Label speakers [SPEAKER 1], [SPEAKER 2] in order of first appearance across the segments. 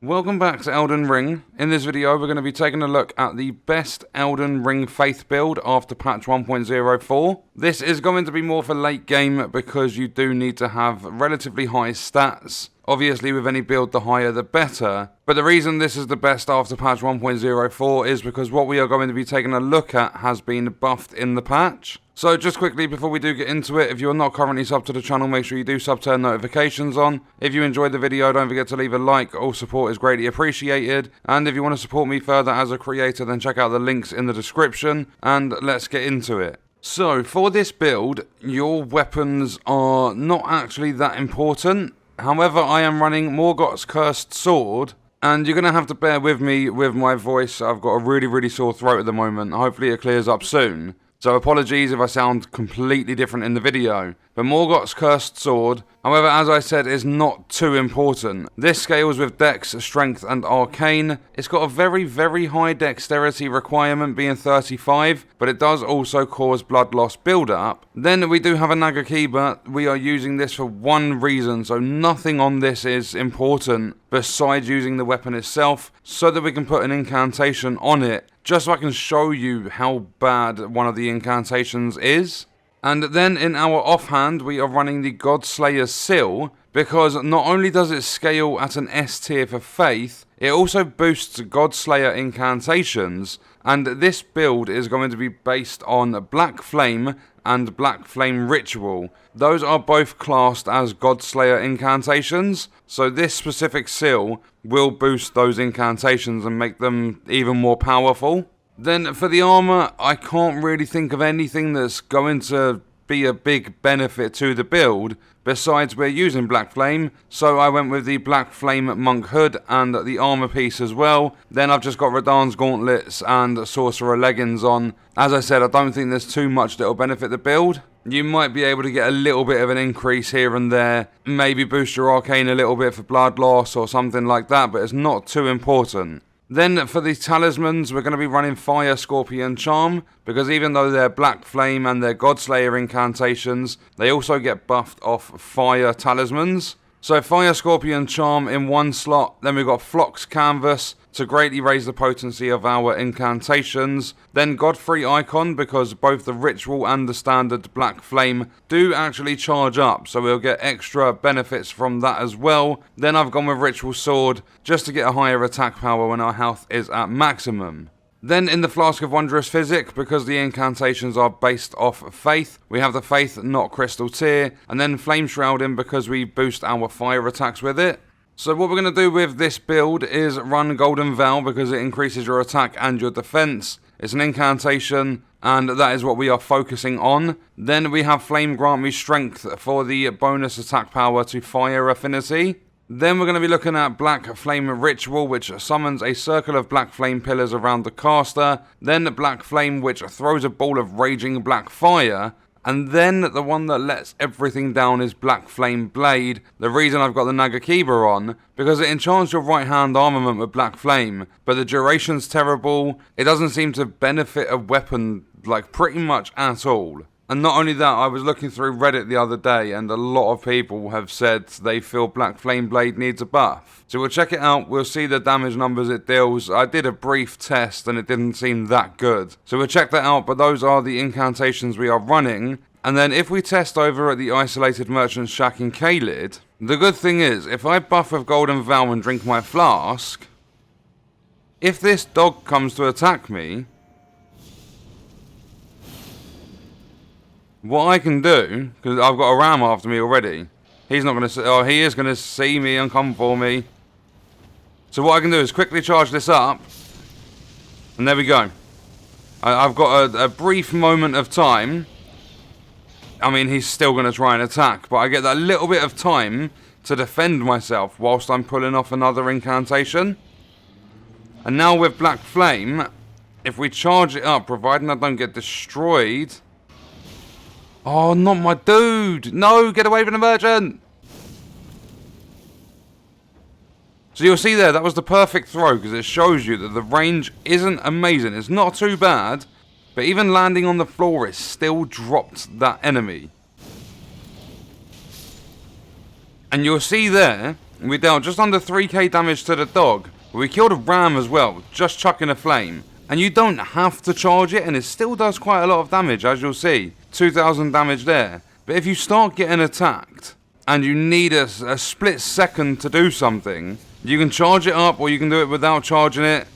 [SPEAKER 1] Welcome back to Elden Ring. In this video we're going to be taking a look at the best Elden Ring Faith build after patch 1.04. This is going to be more for late game because you do need to have relatively high stats. Obviously with any build the higher the better, but the reason this is the best after patch 1.04 is because what we are going to be taking a look at has been buffed in the patch. So just quickly before we do get into it, if you're not currently subbed to the channel, make sure you do sub, turn notifications on. If you enjoyed the video, don't forget to leave a like, all support is greatly appreciated. And if you want to support me further as a creator, then check out the links in the description, and let's get into it. So for this build, your weapons are not actually that important. However, I am running Morgott's Cursed Sword, and you're going to have to bear with me with my voice. I've got a really sore throat at the moment. Hopefully it clears up soon. So apologies if I sound completely different in the video. But Morgott's Cursed Sword, however, as I said, is not too important. This scales with Dex, Strength and Arcane. It's got a very high dexterity requirement being 35, but it does also cause blood loss build-up. Then we do have a Nagakiba. We are using this for one reason, so nothing on this is important besides using the weapon itself, so that we can put an incantation on it, just so I can show you how bad one of the incantations is. And then in our offhand, we are running the Godslayer's Seal, because not only does it scale at an S tier for Faith, it also boosts Godslayer incantations, and this build is going to be based on Black Flame and Black Flame Ritual. Those are both classed as Godslayer incantations, so this specific seal will boost those incantations and make them even more powerful. Then for the armor, I can't really think of anything that's going to be a big benefit to the build, besides we're using Black Flame, so I went with the Black Flame Monk Hood and the armor piece as well. Then I've just got Radahn's Gauntlets and Sorcerer Leggings on. As I said, I don't think there's too much that will benefit the build. You might be able to get a little bit of an increase here and there, maybe boost your Arcane a little bit for blood loss or something like that, but it's not too important. Then for the talismans, we're going to be running Fire, Scorpion, Charm, because even though they're Black Flame and they're Godslayer incantations, they also get buffed off Fire talismans. So Fire, Scorpion, Charm in one slot, then we've got Phlox Canvas to greatly raise the potency of our incantations. Then Godfrey Icon, because both the Ritual and the standard Black Flame do actually charge up, so we'll get extra benefits from that as well. Then I've gone with Ritual Sword, just to get a higher attack power when our health is at maximum. Then in the Flask of Wondrous Physic, because the incantations are based off Faith, we have the Faith not Crystal tier, and then Flame Shrouding because we boost our fire attacks with it. So what we're going to do with this build is run Golden Vow because it increases your attack and your defense. It's an incantation, and that is what we are focusing on. Then we have Flame Grant Me Strength for the bonus attack power to fire affinity. Then we're going to be looking at Black Flame Ritual, which summons a circle of Black Flame pillars around the caster. Then Black Flame, which throws a ball of raging black fire. And then the one that lets everything down is Black Flame Blade. The reason I've got the Nagakiba on, because it enchants your right hand armament with Black Flame, but the duration's terrible. It doesn't seem to benefit a weapon like pretty much at all. And not only that, I was looking through Reddit the other day and a lot of people have said they feel Black Flame Blade needs a buff. So we'll check it out, we'll see the damage numbers it deals. I did a brief test and it didn't seem that good. So we'll check that out, but those are the incantations we are running. And then if we test over at the Isolated Merchant's Shack in Caelid, the good thing is, if I buff with Golden Vow and drink my flask, if this dog comes to attack me, what I can do, because I've got a ram after me already, he's not going to, oh, he is going to see me and come for me. So what I can do is quickly charge this up, and there we go. I've got a brief moment of time. I mean, he's still going to try and attack, but I get that little bit of time to defend myself whilst I'm pulling off another incantation. And now with Black Flame, if we charge it up, providing I don't get destroyed... Oh, not my dude! No, get away from the merchant! So you'll see there, that was the perfect throw, because it shows you that the range isn't amazing. It's not too bad, but even landing on the floor, it still dropped that enemy. And you'll see there, We dealt just under 3k damage to the dog. We killed a ram as well, just chucking a flame. And you don't have to charge it, and it still does quite a lot of damage, as you'll see. 2,000 damage there. But if you start getting attacked, and you need a split second to do something, you can charge it up, or you can do it without charging it.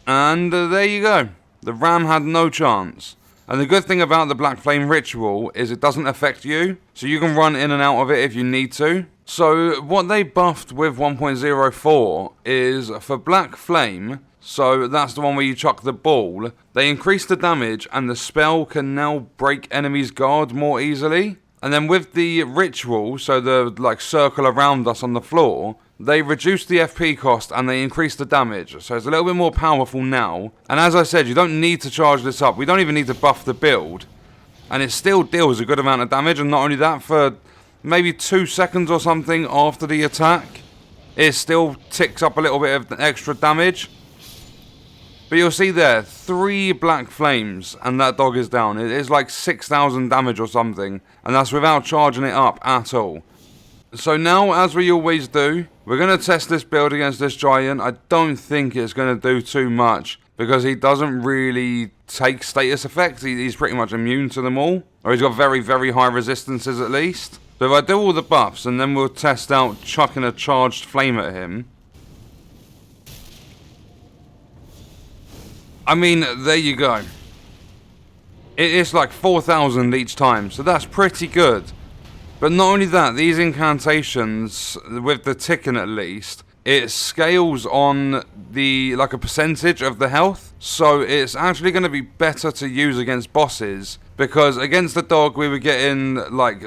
[SPEAKER 1] And there you go. The ram had no chance. And the good thing about the Black Flame Ritual is it doesn't affect you, so you can run in and out of it if you need to. So what they buffed with 1.04 is for Black Flame, so that's the one where you chuck the ball, they increase the damage and the spell can now break enemies' guard more easily. And then with the ritual, so the circle around us on the floor, they reduce the FP cost and they increase the damage. So it's a little bit more powerful now. And as I said, you don't need to charge this up. We don't even need to buff the build. And it still deals a good amount of damage. And not only that, for maybe 2 seconds or something after the attack, it still ticks up a little bit of extra damage. But you'll see there, 3 black flames and that dog is down. It is like 6,000 damage or something. And that's without charging it up at all. So now, as we always do, we're going to test this build against this giant. I don't think it's going to do too much, because he doesn't really take status effects. He's pretty much immune to them all. Or he's got very, very high resistances at least. So if I do all the buffs, and then we'll test out chucking a charged flame at him. I mean, there you go. It's like 4,000 each time, so that's pretty good. But not only that, these incantations, with the ticking at least, it scales on the a percentage of the health. So it's actually going to be better to use against bosses, because against the dog we were getting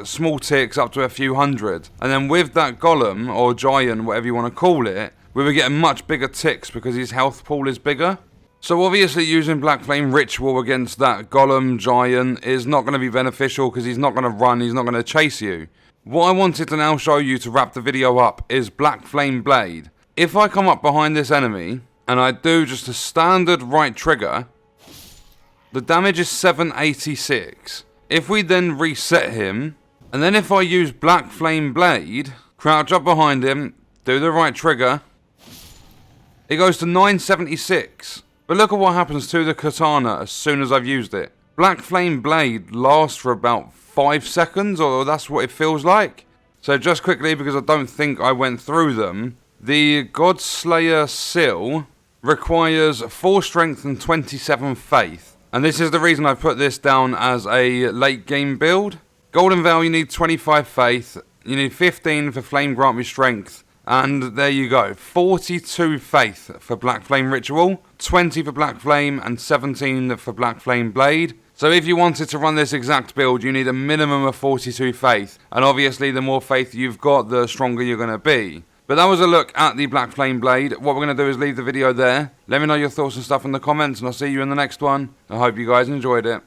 [SPEAKER 1] small ticks up to a few hundred. And then with that golem, or giant, whatever you want to call it, we were getting much bigger ticks because his health pool is bigger. So obviously using Black Flame Ritual against that golem giant is not going to be beneficial, because he's not going to run, he's not going to chase you. What I wanted to now show you to wrap the video up is Black Flame Blade. If I come up behind this enemy and I do just a standard right trigger, the damage is 786. If we then reset him, and then if I use Black Flame Blade, crouch up behind him, do the right trigger, it goes to 976. But look at what happens to the katana as soon as I've used it. Black Flame Blade lasts for about 5 seconds, or that's what it feels like. So just quickly, because I don't think I went through them, the Godslayer Seal requires 4 strength and 27 faith. And this is the reason I put this down as a late game build. Golden Veil, you need 25 faith, you need 15 for Flame Grant Me Strength. And there you go, 42 faith for Black Flame Ritual, 20 for Black Flame, and 17 for Black Flame Blade. So if you wanted to run this exact build, you need a minimum of 42 faith. And obviously the more faith you've got, the stronger you're going to be. But that was a look at the Black Flame Blade. What we're going to do is leave the video there. Let me know your thoughts and stuff in the comments, and I'll see you in the next one. I hope you guys enjoyed it.